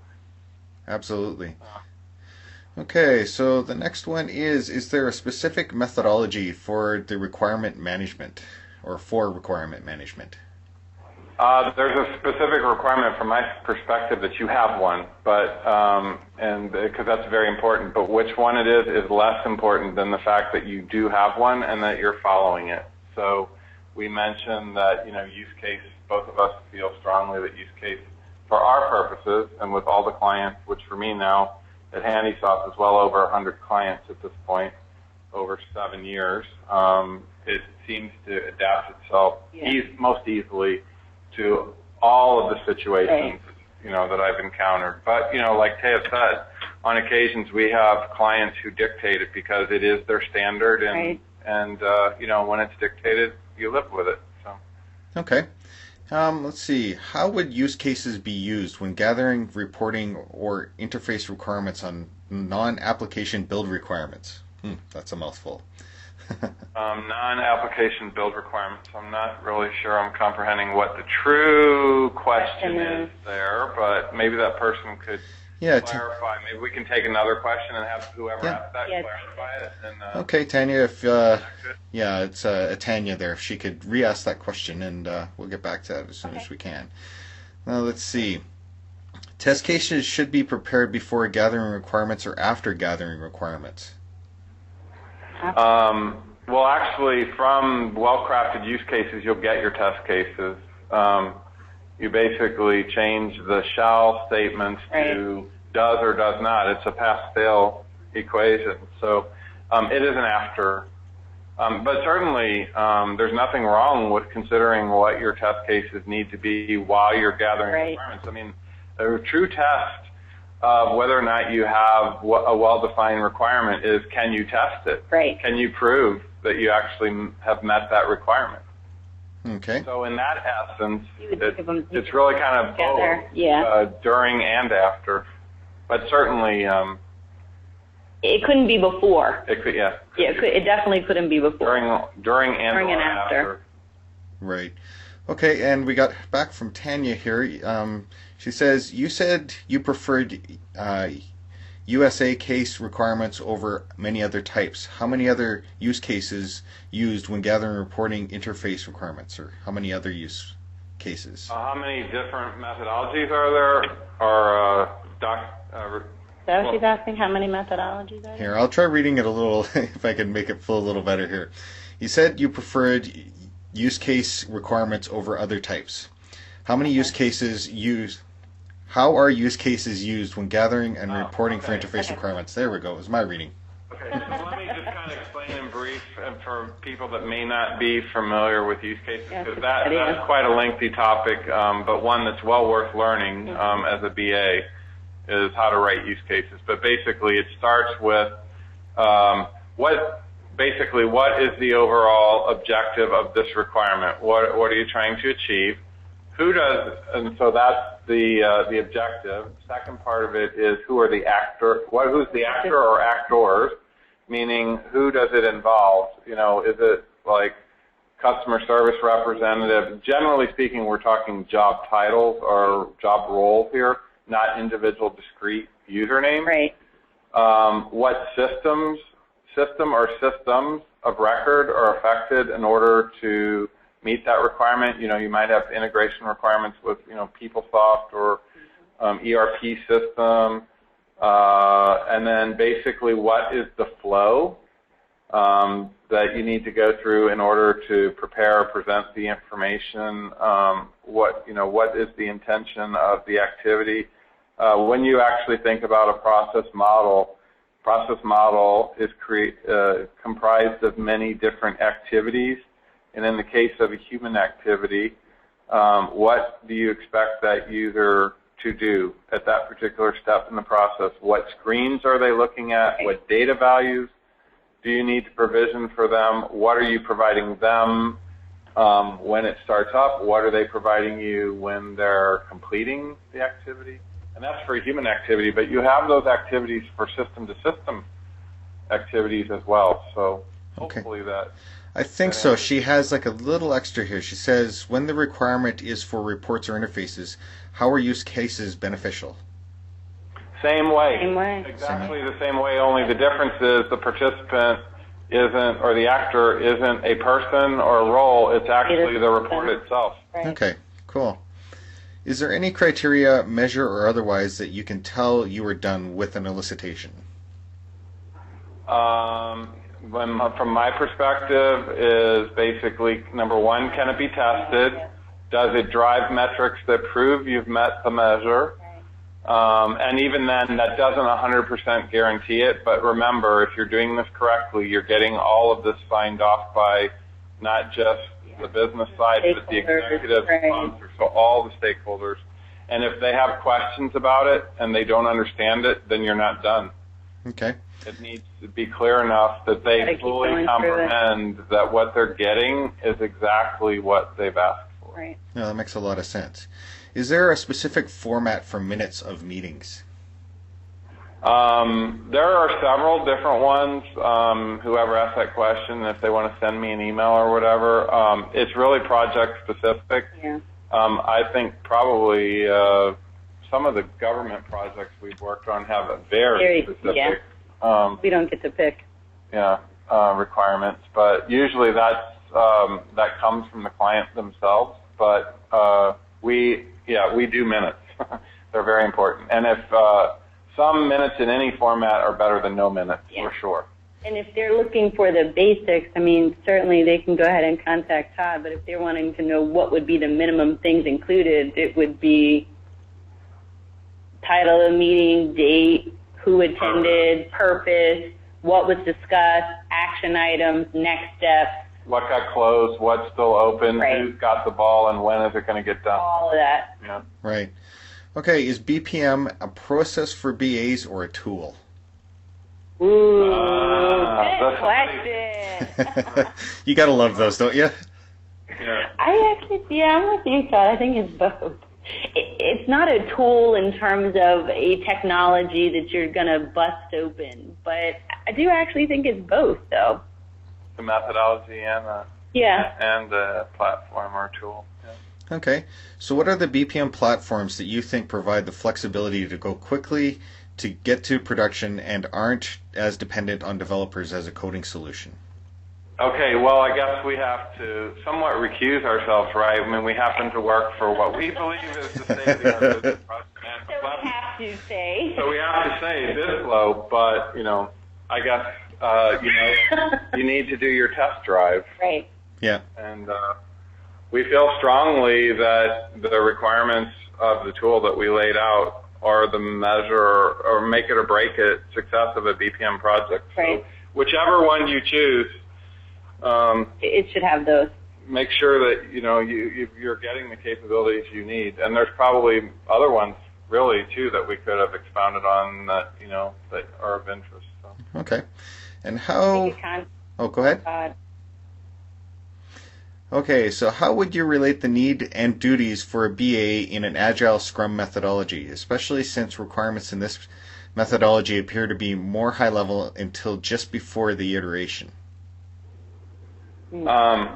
absolutely. Okay, so the next one is there a specific methodology for the requirement management or for requirement management? There's a specific requirement from my perspective that you have one, but and because that's very important, but which one it is less important than the fact that you do have one and that you're following it. So we mentioned that, use case, both of us feel strongly that use case for our purposes and with all the clients, which for me now at Handysoft is well over 100 clients at this point, over 7 years. It seems to adapt itself most easily to all of the situations, that I've encountered. But, like Taya said, on occasions we have clients who dictate it because it is their standard, and when it's dictated, you live with it. So. Okay. Let's see. How would use cases be used when gathering, reporting, or interface requirements on non-application build requirements? That's a mouthful. Non-application build requirements. I'm not really sure I'm comprehending what the true question is there, but maybe that person could clarify. Maybe we can take another question and have whoever asked that clarify it. And, okay, Tanya, if it's Tanya there. If she could re-ask that question, and we'll get back to that as soon as we can. Now, let's see. Test cases should be prepared before gathering requirements or after gathering requirements. Well, actually, from well-crafted use cases, you'll get your test cases. You basically change the shall statements to does or does not. It's a pass-fail equation. So it is an after. But certainly, there's nothing wrong with considering what your test cases need to be while you're gathering requirements. I mean, a true test of whether or not you have a well-defined requirement is, can you test it? Right. Can you prove that you actually have met that requirement? Okay. So in that essence, it's really kind of both, during and after. But certainly... it couldn't be before. It could, it definitely couldn't be before. During and after. Right. Okay, and we got back from Tanya here. She says, you said you preferred USA case requirements over many other types. How many other use cases used when gathering reporting interface requirements, or how many other use cases? How many different methodologies are there? Or So she's asking how many methodologies are there? Here, I'll try reading it a little, if I can make it flow a little better here. You said you preferred use case requirements over other types. How many use cases used? How are use cases used when gathering and reporting for interface requirements? There we go. It was my reading. Okay, so let me just kind of explain in brief for people that may not be familiar with use cases, because that's quite a lengthy topic, but one that's well worth learning as a BA is how to write use cases. But basically, it starts with what is the overall objective of this requirement? What are you trying to achieve? who does, and so that's the objective. Second part of it is who are the actor, who's the actor or actors, meaning who does it involve? Is it like customer service representative? Generally speaking, we're talking job titles or job roles here, not individual discrete usernames. Right. What system or systems of record are affected in order to meet that requirement? You might have integration requirements with, PeopleSoft or ERP system. And then basically what is the flow that you need to go through in order to prepare or present the information? What is the intention of the activity? When you actually think about a process model is comprised of many different activities. And in the case of a human activity, what do you expect that user to do at that particular step in the process? What screens are they looking at? What data values do you need to provision for them? What are you providing them when it starts up? What are they providing you when they're completing the activity? And that's for a human activity, but you have those activities for system-to-system activities as well. So hopefully that... I think so. She has like a little extra here. She says, when the requirement is for reports or interfaces, how are use cases beneficial? Same way. Same way. Exactly the same way, only the difference is the participant isn't, or the actor isn't a person or a role, it's actually the report itself. Right. Okay, cool. Is there any criteria, measure or otherwise, that you can tell you are done with an elicitation? From my perspective, is basically, number one, can it be tested? Does it drive metrics that prove you've met the measure? And even then, that doesn't 100% guarantee it, but remember, if you're doing this correctly, you're getting all of this signed off by not just the business side, but the executive sponsor, so all the stakeholders. And if they have questions about it and they don't understand it, then you're not done. Okay. It needs to be clear enough that they fully comprehend that what they're getting is exactly what they've asked for. Right. No, that makes a lot of sense. Is there a specific format for minutes of meetings? There are several different ones. Whoever asked that question, if they want to send me an email or whatever, it's really project specific. Yeah. I think probably some of the government projects we've worked on have a very specific. Yeah. We don't get to pick. Yeah, requirements, but usually that comes from the client themselves. But we do minutes. They're very important, and if some minutes in any format are better than no minutes, for sure. And if they're looking for the basics, I mean, certainly they can go ahead and contact Todd, but if they're wanting to know what would be the minimum things included, it would be title of the meeting, date, who attended, purpose, what was discussed, action items, next steps. What got closed, what's still open, Right. Who's got the ball, and when is it going to get done? All of that. Yeah. Right. Okay, is BPM a process for BAs or a tool? Ooh, that's good question. You gotta love those, don't you? Yeah. I'm with you, Todd. I think it's both. It's not a tool in terms of a technology that you're going to bust open, but I do actually think it's both, though. The methodology and the platform or tool. Yeah. Okay, so what are the BPM platforms that you think provide the flexibility to go quickly, to get to production, and aren't as dependent on developers as a coding solution? Okay, well, I guess we have to somewhat recuse ourselves, right? I mean, we happen to work for what we believe is the state-of-the-art business process management platform. So we have to say. So we have to say Bizflow, but, I guess, you need to do your test drive. Right. Yeah. And we feel strongly that the requirements of the tool that we laid out are the measure or make it or break it success of a BPM project. Right. So whichever one you choose, it should have those. make sure that you're getting the capabilities you need. And there's probably other ones really too that we could have expounded on that that are of interest. So. Okay. And how? Oh, go ahead. Okay, so how would you relate the need and duties for a BA in an Agile Scrum methodology, especially since requirements in this methodology appear to be more high level until just before the iteration? That's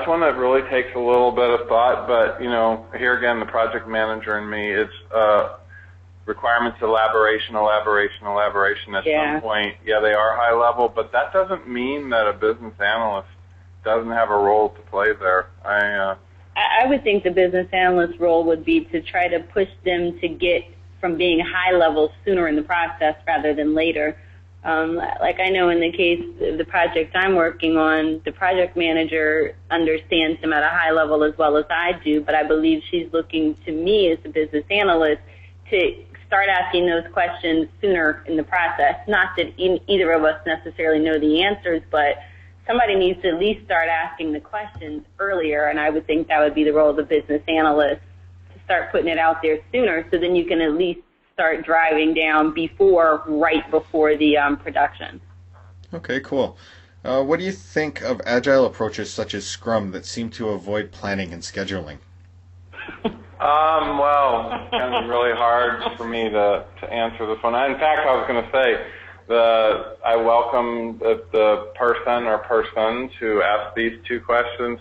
one that really takes a little bit of thought, but, here again, the project manager in me, it's requirements elaboration at some point. Yeah, they are high level, but that doesn't mean that a business analyst doesn't have a role to play there. I would think the business analyst role would be to try to push them to get from being high level sooner in the process rather than later. Like I know in the case of the project I'm working on, the project manager understands them at a high level as well as I do, but I believe she's looking to me as a business analyst to start asking those questions sooner in the process. Not that either of us necessarily know the answers, but somebody needs to at least start asking the questions earlier, and I would think that would be the role of the business analyst, to start putting it out there sooner so then you can at least start driving down right before the production. Okay, cool. What do you think of agile approaches such as Scrum that seem to avoid planning and scheduling? Well, it's kind of really hard for me to answer this one. In fact, I was going to say I welcome the person or persons who ask these two questions.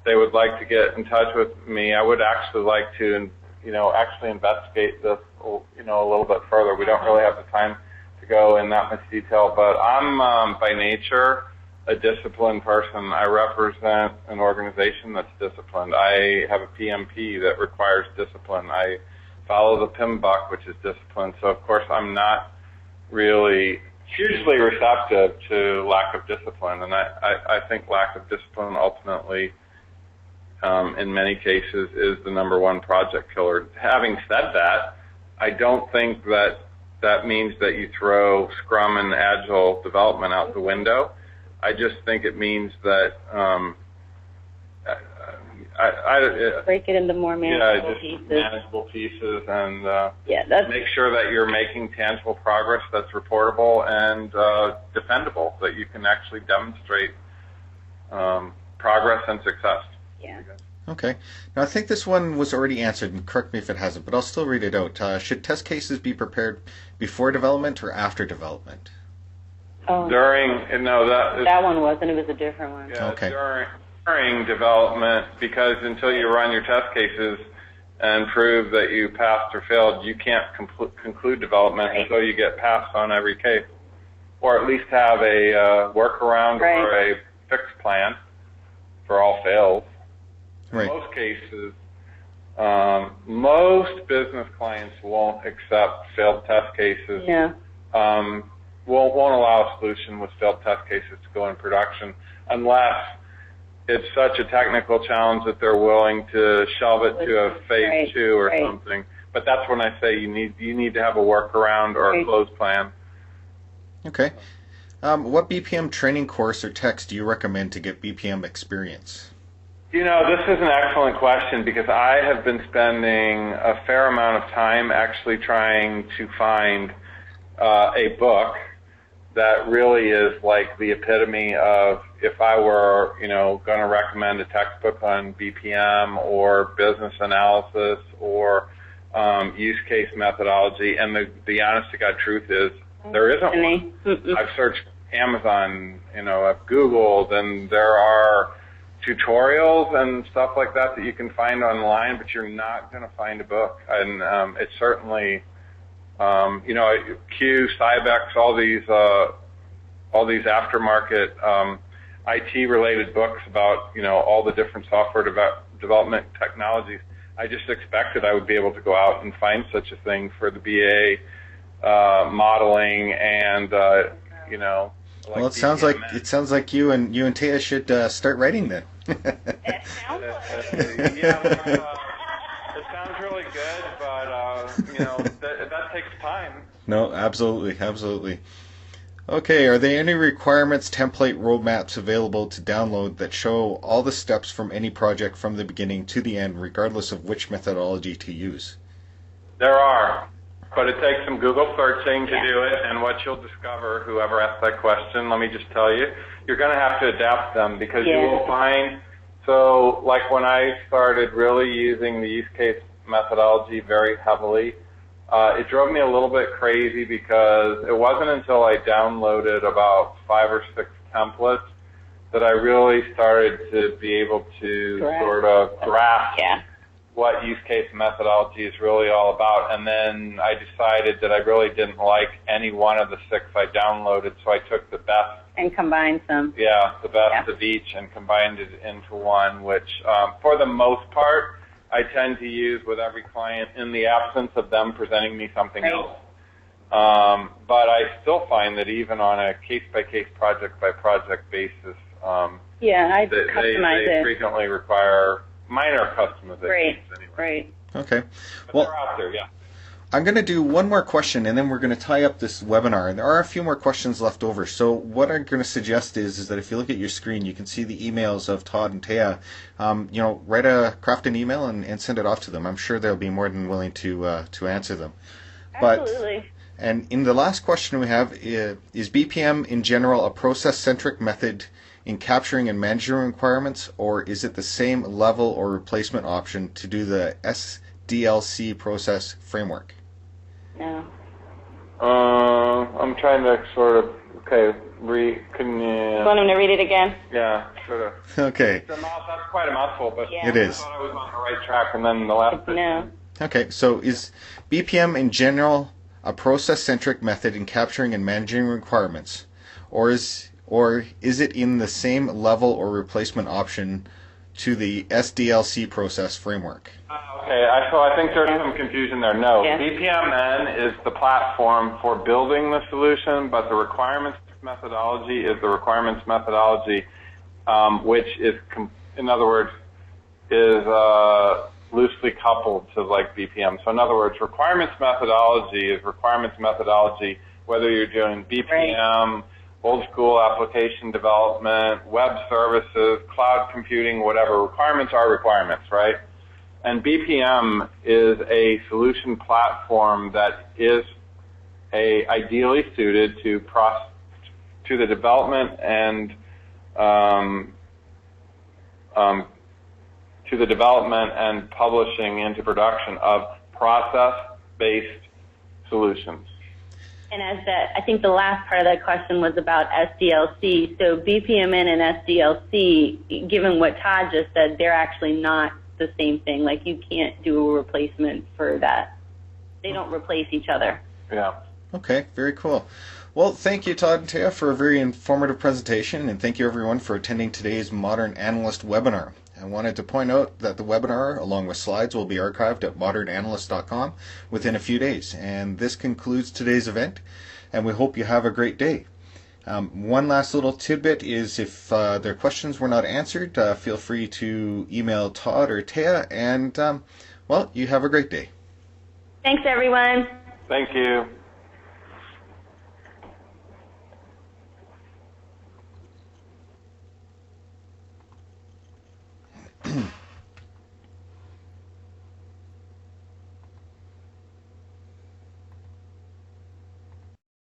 They would like to get in touch with me. I would actually like to, actually investigate this, a little bit further. We don't really have the time to go in that much detail, but I'm by nature a disciplined person. I represent an organization that's disciplined. I have a PMP that requires discipline. I follow the PMBOK, which is discipline. So, of course, I'm not really hugely receptive to lack of discipline, and I think lack of discipline ultimately, in many cases, is the number one project killer. Having said that, I don't think that means that you throw Scrum and Agile development out the window. I just think it means that break it into more manageable pieces. Manageable pieces, and that's make sure that you're making tangible progress that's reportable and defendable, that you can actually demonstrate progress and success. Yeah. Okay. Now, I think this one was already answered, and correct me if it hasn't, but I'll still read it out. Should test cases be prepared before development or after development? Oh. That one wasn't. It was a different one. Yeah, okay. During development, because until you run your test cases and prove that you passed or failed, you can't conclude development until you get passed on every case, or at least have a workaround or a fixed plan for all fails. In most cases, most business clients won't accept failed test cases. Yeah. Won't allow a solution with failed test cases to go in production unless it's such a technical challenge that they're willing to shelve it to a phase 2 or something. But that's when I say you need to have a workaround or a closed plan. Okay. What BPM training course or text do you recommend to get BPM experience? This is an excellent question because I have been spending a fair amount of time actually trying to find a book that really is like the epitome of, if I were, going to recommend a textbook on BPM or business analysis or use case methodology. And the honest to God truth is there isn't one. I've searched Amazon, I've Googled, and there are tutorials and stuff like that you can find online, but you're not going to find a book. And it's certainly, Q, Cybex, all these aftermarket IT-related books about, all the different software development technologies. I just expected I would be able to go out and find such a thing for the BA modeling and, Well, it sounds like you and Taya should start writing then. That sounds like it sounds really good, but that takes time. No, absolutely. Okay, are there any requirements, template, roadmaps available to download that show all the steps from any project from the beginning to the end, regardless of which methodology to use? There are, but it takes some Google searching to do it, and what you'll discover, whoever asked that question, let me just tell you, you're going to have to adapt them because you will find, so like when I started really using the use case methodology very heavily, it drove me a little bit crazy because it wasn't until I downloaded about 5 or 6 templates that I really started to be able to sort of grasp what use case methodology is really all about. And then I decided that I really didn't like any one of the 6 I downloaded, so I took the best. And combined some. Yeah, the best of each and combined it into one, which for the most part, I tend to use with every client in the absence of them presenting me something else. But I still find that even on a case-by-case, project-by-project basis, they frequently require minor customizations. Right. Okay. But they're out there, I'm going to do one more question, and then we're going to tie up this webinar. And there are a few more questions left over. So what I'm going to suggest is that if you look at your screen, you can see the emails of Todd and Taya. Craft an email and send it off to them. I'm sure they'll be more than willing to answer them. Absolutely. And in the last question we have, is BPM in general a process-centric method in capturing and managing requirements, or is it the same level or replacement option to do the SDLC process framework? No. I'm trying to sort of, can you... Want him to read it again? Yeah, sort of. Okay. That's quite a mouthful, but it is. I thought I was on the right track, and then the last bit. No. Okay, so is BPM in general a process-centric method in capturing and managing requirements, or is it in the same level or replacement option to the SDLC process framework? Okay, so I think there's some confusion there. No, BPM then is the platform for building the solution, but the requirements methodology is the requirements methodology, which is, in other words, is loosely coupled to like BPM. So in other words, requirements methodology is requirements methodology, whether you're doing BPM, old school application development, web services, cloud computing, whatever. Requirements are requirements, right? And BPM is a solution platform that is ideally suited to the development and publishing into production of process-based solutions. And I think the last part of that question was about SDLC. So BPMN and SDLC, given what Todd just said, they're actually not the same thing. Like, you can't do a replacement for that. They don't replace each other. Yeah. Okay, very cool. Well, thank you, Todd and Taya, for a very informative presentation, and thank you, everyone, for attending today's Modern Analyst webinar. I wanted to point out that the webinar, along with slides, will be archived at ModernAnalyst.com within a few days. And this concludes today's event, and we hope you have a great day. One last little tidbit is if their questions were not answered, feel free to email Todd or Taya, and, you have a great day. Thanks, everyone. Thank you.